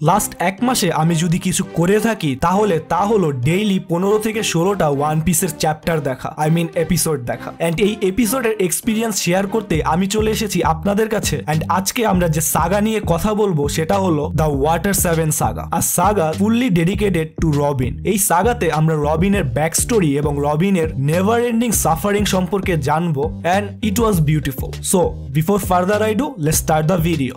Last এক মাসে আমি যদি কিছু করে থাকি তাহলে তা হলো ডেইলি 15 থেকে 16টা ওয়ান পিসের চ্যাপ্টার দেখা, এপিসোড দেখা। এন্ড এই এপিসোডের এক্সপিরিয়েন্স শেয়ার করতে আমি চলে এসেছি আপনাদের কাছে। এন্ড আজকে আমরা যে সাগা নিয়ে কথা বলবো সেটা হলো দ্য ওয়াটার 7 সাগা, আর saga fully dedicated to Robin. এই সাগাতে আমরা রবিনের ব্যাক স্টোরি এবং রবিনের নেভার এন্ডিং সাফারিং সম্পর্কে জানবো, and it was beautiful. So before further I do, let's start the video.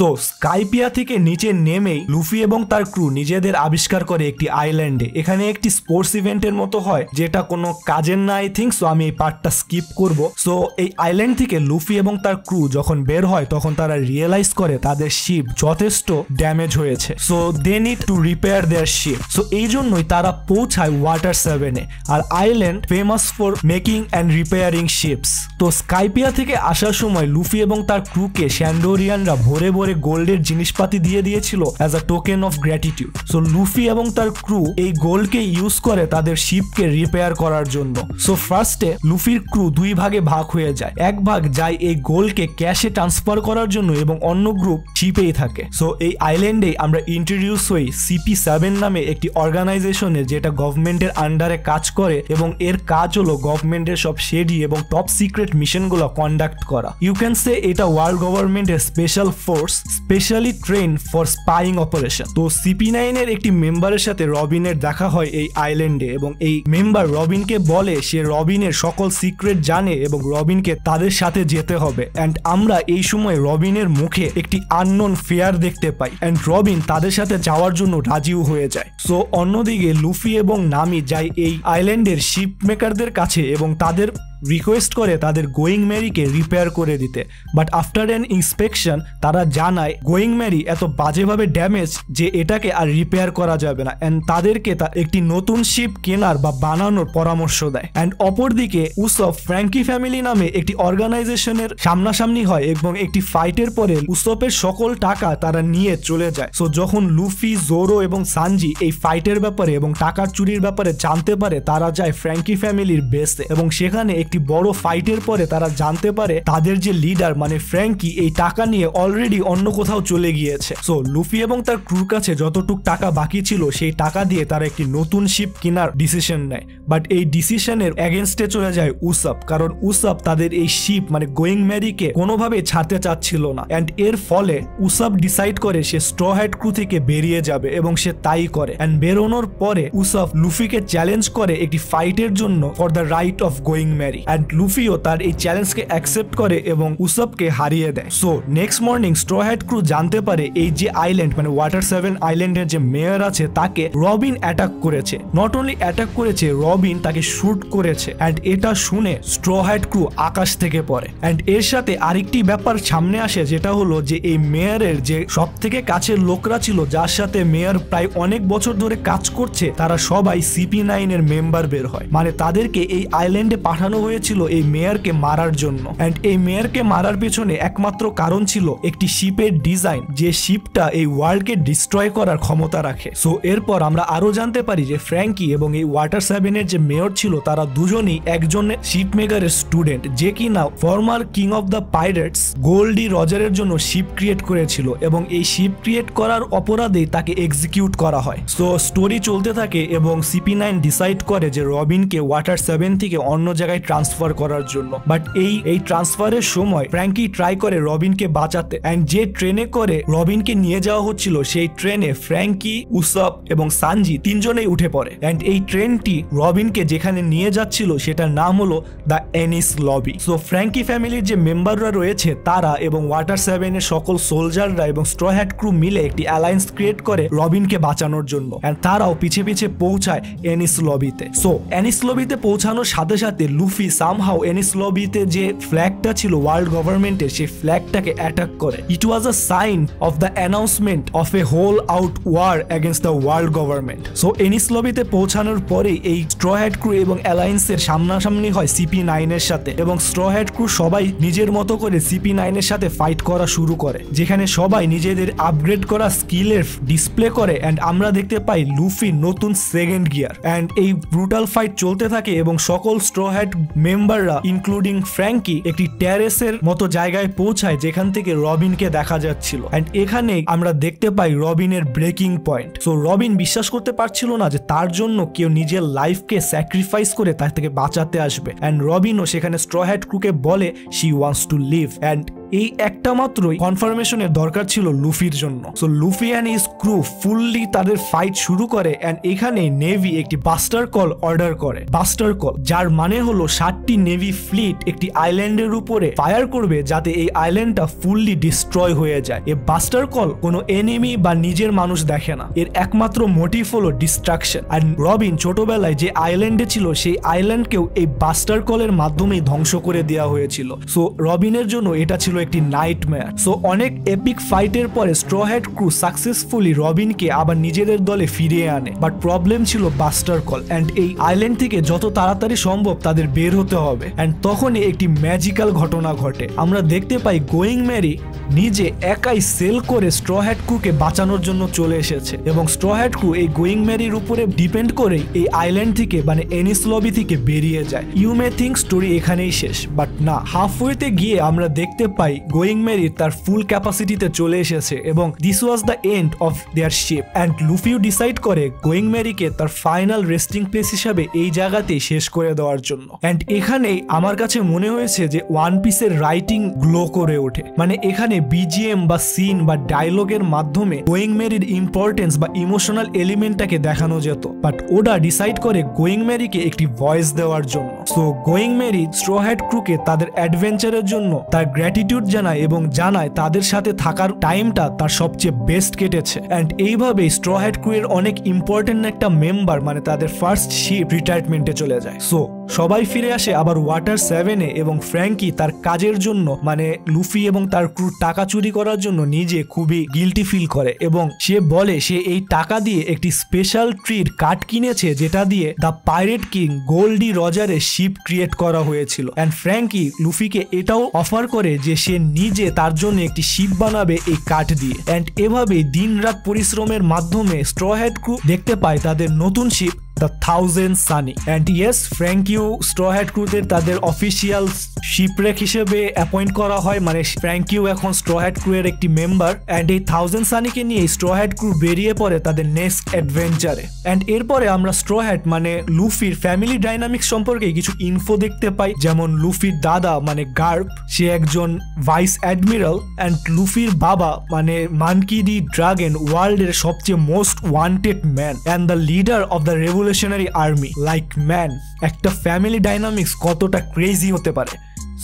So Skypiea থেকে নিচে নেমেই লুফি এবং তার ক্রু নিজেদের আবিষ্কার করে একটি আইল্যান্ডে। এখানে একটি স্পোর্টস ইভেন্টের মতো হয়, যেটা কোনো কাজের না আই থিঙ্ক। সো আমি এই পার্টটা স্কিপ করব। সো এই আইল্যান্ড থেকে লুফি এবং তার ক্রু যখন বের হয় তখন তারা রিয়েলাইজ করে তাদের শিপ যথেষ্ট ড্যামেজ হয়েছে। So they need to repair their ship. So এই জন্যই তারা পৌঁছায় ওয়াটার 7-এ, আর island famous for making and repairing ships. তো স্কাইপিয়া থেকে আসার সময় লুফি এবং তার ক্রুকে স্যান্ডোরিয়ানরা ভরে ভরে গোল্ডের জিনিসপাতি দিয়ে দিয়েছিল as a token of gratitude. So Luffy এবং তার ক্রু এই গোল্ডকে ইউজ করে তাদের শিপকে রিপেয়ার করার জন্য। সো ফার্স্টে লুফির ক্রু দুই ভাগে ভাগ হয়ে যায়। এক ভাগ যায় এই গোল্ডকে ক্যাশে ট্রান্সফার করার জন্য এবং অন্য গ্রুপ শিপেই থাকে। সো এই আইল্যান্ডে আমরা ইন্ট্রোডিউস হই CP7 নামে একটি অর্গানাইজেশনের, যেটা গভর্নমেন্টের আন্ডারে কাজ করে এবং এর কাজ হলো গভর্নমেন্টের সব শেডি এবং টপ সিক্রেট মিশনগুলো কন্ডাক্ট করা। ইউ ক্যান সে এটা ওয়ার্ল্ড গভর্নমেন্টের special force, specially train for spying operation. তো CP9 এর একটি মেম্বারের সাথে রবিনের দেখা হয় এই আইল্যান্ডে, এবং এই মেম্বার রবিনকে বলে সে রবিনের সকল সিক্রেট জানে এবং রবিনকে তাদের সাথে যেতে হবে। এন্ড আমরা এই সময় রবিনের মুখে একটি আননোন ফেয়ার দেখতে পাই, এন্ড রবিন তাদের সাথে যাওয়ার জন্য রাজিও হয়ে যায়। সো অন্যদিকে লুফি এবং নামি যায় এই আইল্যান্ডের শিপ মেকারদের কাছে এবং তাদের রিকোয়েস্ট করে তাদের গোয়িং ম্যারিকে রিপেয়ার করে দিতে। বাট আফটার অ্যান ইন্সপেকশন তারা জানায় গোয়িং ম্যারি এত বাজেভাবে ড্যামেজ যে এটাকে আর রিপেয়ার করা যাবে না, অ্যান্ড তাদেরকে একটি নতুন শিপ কেনার বা বানানোর পরামর্শ দেয়। অ্যান্ড অপরদিকে উসফ ফ্র্যাঙ্কি ফ্যামিলি নামে একটি অর্গানাইজেশনের সামনাসামনি হয় এবং একটি ফাইটের পরে উসফের সকল টাকা তারা নিয়ে চলে যায়। সো যখন লুফি, জোরো এবং সানজি এই ফাইটের ব্যাপারে এবং টাকার চুরির ব্যাপারে জানতে পারে, তারা যায় ফ্র্যাঙ্কি ফ্যামিলির বেসে, এবং সেখানে একটি বড় ফাইটের পরে তারা জানতে পারে তাদের যে লিডার মানে ফ্র্যাঙ্কি এই টাকা নিয়ে অলরেডি অন্য কোথাও চলে গিয়েছে। সো লুফি এবং তার ক্রুর কাছে যতটুক টাকা বাকি ছিল সেই টাকা দিয়ে তারা একটি নতুন শিপ কেনার ডিসিশন নেয়। বাট এই ডিসিশনের এগেনস্টে চলে যায় উসফ, কারণ উসফ তাদের এই শিপ মানে গোয়িং ম্যারিকে কোনোভাবে ছাড়তে চাচ্ছিল না। অ্যান্ড এর ফলে উসফ ডিসাইড করে সে স্ট্র হ্যাট ক্রু থেকে বেরিয়ে যাবে, এবং সে তাই করে। অ্যান্ড বেরোনোর পরে উসফ লুফিকে চ্যালেঞ্জ করে একটি ফাইটের জন্য for the right of Going Merry. And লুফিও তার এই চ্যালেঞ্জকে অ্যাকসেপ্ট করে এবং উসফকে হারিয়ে দেয়। So next morning straw hat crew জানতে পারে এই যে আইল্যান্ড মানে ওয়াটার 7 আইল্যান্ডের যে মেয়র আছে তাকে রবিন অ্যাটাক করেছে। নট অনলি অ্যাটাক করেছে, রবিন তাকে শুট করেছে। অ্যান্ড এটা শুনে স্ট্র হ্যাট ক্রু আকাশ থেকে পড়ে। অ্যান্ড এর সাথে আরেকটি ব্যাপার সামনে আসে, যেটা হলো যে এই মেয়রের যে সব থেকে কাছের লোকরা ছিল, যার সাথে মেয়র প্রায় অনেক বছর ধরে কাজ করছে, তারা সবাই CP9 এর মেম্বার বের হয়। মানে তাদেরকে এই আইল্যান্ডে পাঠানো হয়েছিল এই মেয়রকে মারার জন্য। এন্ড এই মেয়রকে মারার পেছনে একমাত্র কারণ ছিল একটি শিপের ডিজাইন, যে শিপটা এই ওয়ার্ল্ডকে ডিস্ট্রয় করার ক্ষমতা রাখে। সো এরপর আমরা আরো জানতে পারি যে ফ্র্যাঙ্কি এবং এই ওয়াটার 7 এর যে মেয়র ছিল তারা দুজনই একজন শিপ মেকারের স্টুডেন্ট, যে কিনা former king of the pirates Gol D রজারের জন্য শিপ ক্রিয়েট করেছিল, এবং এই শিপ ক্রিয়েট করার অপরাধে তাকে এক্সিকিউট করা হয়। সো স্টোরি চলতে থাকে এবং CP9 ডিসাইড করে যে রবিনকে ওয়াটার 7 থেকে অন্য জায়গায় ট্রান্সফার করার জন্য। বাট এই ট্রান্সফারের সময় ফ্র্যাঙ্কি ট্রাই করে রবিনকে বাঁচাতে, এন্ড যে ট্রেনে করে রবিনকে নিয়ে যাওয়া হচ্ছিল সেই ট্রেনে ফ্র্যাঙ্কি, উসফ এবং সানজি তিনজনেই উঠে পড়ে। এন্ড এই ট্রেনটি রবিনকে যেখানে নিয়ে যাচ্ছিল সেটার নাম হলো দ্য এনিস লবি। সো ফ্র্যাঙ্কি ফ্যামিলির যে মেম্বাররা রয়েছে তারা এবং ওয়াটার 7 এর সকল সোলজাররা এবং স্ট্র হ্যাট ক্রু মিলে একটি অ্যালায়েন্স ক্রিয়েট করে রবিনকে বাঁচানোর জন্য। এন্ড তারাও পিছে পিছে পৌঁছায় এনিস লবিতে। সো এনিস লবিতে পৌঁছানোর সাথে সাথে লুফি সামহাও এনিস লবিতে যে ফ্ল্যাগটা ছিল ওয়ার্ল্ড গভর্নমেন্টের সেই ফ্ল্যাগটাকে অ্যাটাক করে। It was a sign of the announcement of a whole out war against the world government. So Enies লবিতে পৌঁছানোর পরে এই স্ট্র হ্যাট ক্রু এবং অ্যালায়েন্সের সামনাসামনি হয় CP9 এর সাথে, এবং স্ট্র হ্যাট ক্রু সবাই নিজের মতো করে CP9 এর সাথে ফাইট করা শুরু করে, যেখানে সবাই নিজেদের আপগ্রেড করা স্কিলের ডিসপ্লে করে। এন্ড আমরা দেখতে দেখতে পাই লুফি নতুন সেকেন্ড গিয়ার অ্যান্ড এই ব্রুটাল ফাইট চলতে থাকে এবং সকল স্ট্র হ্যাট মেম্বাররা ইনক্লুডিং ফ্র্যাঙ্কি একটি টেরেসের মতো জায়গায় পৌঁছায় যেখান থেকে রবিনকে দেখা যাচ্ছিল অ্যান্ড এখানে আমরা দেখতে পাই রবিনের ব্রেকিং পয়েন্ট। সো রবিন বিশ্বাস করতে পারছিল না যে তার জন্য কেউ নিজের লাইফকে স্যাক্রিফাইস করে তার থেকে বাঁচাতে আসবে অ্যান্ড রবিনও সেখানে স্ট্র হ্যাট ক্রুকে বলে she wants to leave and এই একটা মাত্রই কনফার্মেশনের দরকার ছিল লুফির জন্য। So Luffy and his crew fully তাদের ফাইট শুরু করে অ্যান্ড এখানে নেভি একটি বাস্টার কল অর্ডার করে। বাস্টার কল যার মানে হলো 7টি নেভি ফ্লিট একটি আইল্যান্ডের উপরে ফায়ার করবে যাতে এই আইল্যান্ডটা ফুললি ডিস্ট্রয় হয়ে যায়। এই বাস্টার কল কোনো এনিমি বা নিজের মানুষ দেখে না, এর একমাত্র মোটিভ হলো ডিস্ট্রাকশন। আর রবিন ছোটবেলায় যে আইল্যান্ডে ছিল সেই আইল্যান্ডকেও এই বাস্টার কলের মাধ্যমেই ধ্বংস করে দেওয়া হয়েছিল। সো রবিনের জন্য এটা ছিল একটি নাইটমেয়ার। সো অনেক এপিক ফাইটের পরে স্ট্র হ্যাট ক্রু সাকসেসফুলি রবিনকে আবার নিজেদের দলে ফিরিয়ে আনে, বাট প্রবলেম ছিল বাস্টার কল অ্যান্ড এই আইল্যান্ড থেকে যত তাড়াতাড়ি সম্ভব তাদের বের হতে হবে অ্যান্ড তখনই একটি ম্যাজিক্যাল ঘটনা ঘটে। আমরা দেখতে পাই গোয়িং ম্যারি নিজে একাই সেল করে স্ট্র হ্যাট ক্রুকে বাঁচানোর জন্য চলে এসেছে এবং স্ট্র হ্যাট ক্রু এই গোয়িং ম্যারির উপরে ডিপেন্ড করেই এই আইল্যান্ড থেকে মানে এনিস লবি থেকে বেরিয়ে যায়। ইউ মে থিঙ্ক স্টোরি এখানেই শেষ, বাট না, হাফওয়েতে গিয়ে আমরা দেখতে পাই গোয়িং ম্যারি তার ফুল ক্যাপাসিটিতে চলে এসেছে এবং this was the end of their ship and লুফিও ডিসাইড করে গোয়িং ম্যারিকে তার ফাইনাল রেস্টিং প্লেস হিসাবে এই জায়গাতেই শেষ করে দেওয়ার জন্য। অ্যান্ড এখানেই আমার কাছে মনে হয়েছে যে ওয়ান পিসের রাইটিং গ্লো করে ওঠে, মানে এখানে বিজিএম বা সিন বা ডায়লগের মাধ্যমে গোয়িং ম্যারির ইম্পর্টেন্স বা ইমোশনাল এলিমেন্টটাকে দেখানো যেত, বাট ওরা ডিসাইড করে গোয়িং ম্যারিকে একটি ভয়েস দেওয়ার জন্য। So Going Merry straw hat ক্রুকে তাদের অ্যাডভেঞ্চারের জন্য তার গ্র্যাটিটিউড জানায় এবং জানায় তাদের সাথে থাকার টাইমটা তার সবচেয়ে বেস্ট কেটেছে অ্যান্ড এইভাবে স্ট্র হ্যাট ক্রু এর অনেক ইম্পর্টেন্ট একটা মেম্বার মানে তাদের ফার্স্ট শিপ রিটায়ারমেন্টে চলে যায়। সো সবাই ফিরে আসে আবার ওয়াটার 7-এ এবং ফ্র্যাঙ্কি তার কাজের জন্য মানে লুফি এবং তার ক্রু টাকা চুরি করার জন্য নিজে খুবই গিল্টি ফিল করে এবং সে বলে সে এই টাকা দিয়ে একটি স্পেশাল ট্রির কাঠ কিনেছে যেটা দিয়ে দ্য পাইরেট কিং গোল্ডি রজারের শিপ ক্রিয়েট করা হয়েছিল অ্যান্ড ফ্র্যাঙ্কি লুফিকে এটাও অফার করে যে সে নিজে তার জন্য একটি শিপ বানাবে এই কাঠ দিয়ে অ্যান্ড এভাবে দিন রাত পরিশ্রমের মাধ্যমে স্ট্র হ্যাট ক্রু দেখতে পায় তাদের নতুন ship the 1000 Sunny and yes ফ্র্যাঙ্কিও স্ট্র হ্যাট ক্রুদের তাদের অফিসিয়াল শিপরেক হিসেবে অ্যাপয়েন্ট করা হয়, মানে ফ্র্যাঙ্কিও এখন স্ট্র হ্যাট ক্রু এর একটি মেম্বার অ্যান্ড এই 1000 সানিকে নিয়ে স্ট্র হ্যাট ক্রু বেরিয়ে পড়ে তাদের নেক্সট অ্যাডভেঞ্চারে। অ্যান্ড এরপরে আমরা স্ট্র হ্যাট মানে লুফির ফ্যামিলি ডাইনামিক্স সম্পর্কে কিছু ইনফো দেখতে পাই, যেমন লুফির দাদা মানে গার্প সে একজন ভাইস অ্যাডমিরাল অ্যান্ড লুফির বাবা মানে মানকি ডি ড্রাগন ওয়ার্ল্ডের সবচেয়ে most wanted man and the leader of the revolutionary army. Like man, একটা ফ্যামিলি ডাইনামিক্স কতটা ক্রেজি হতে পারে।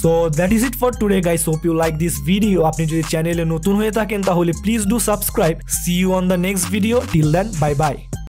So that is it for today guys, hope you like this video. আপনি যদি চ্যানেলে নতুন হয়ে থাকেন তাহলে please do subscribe. See you on the next video. Till then, bye bye.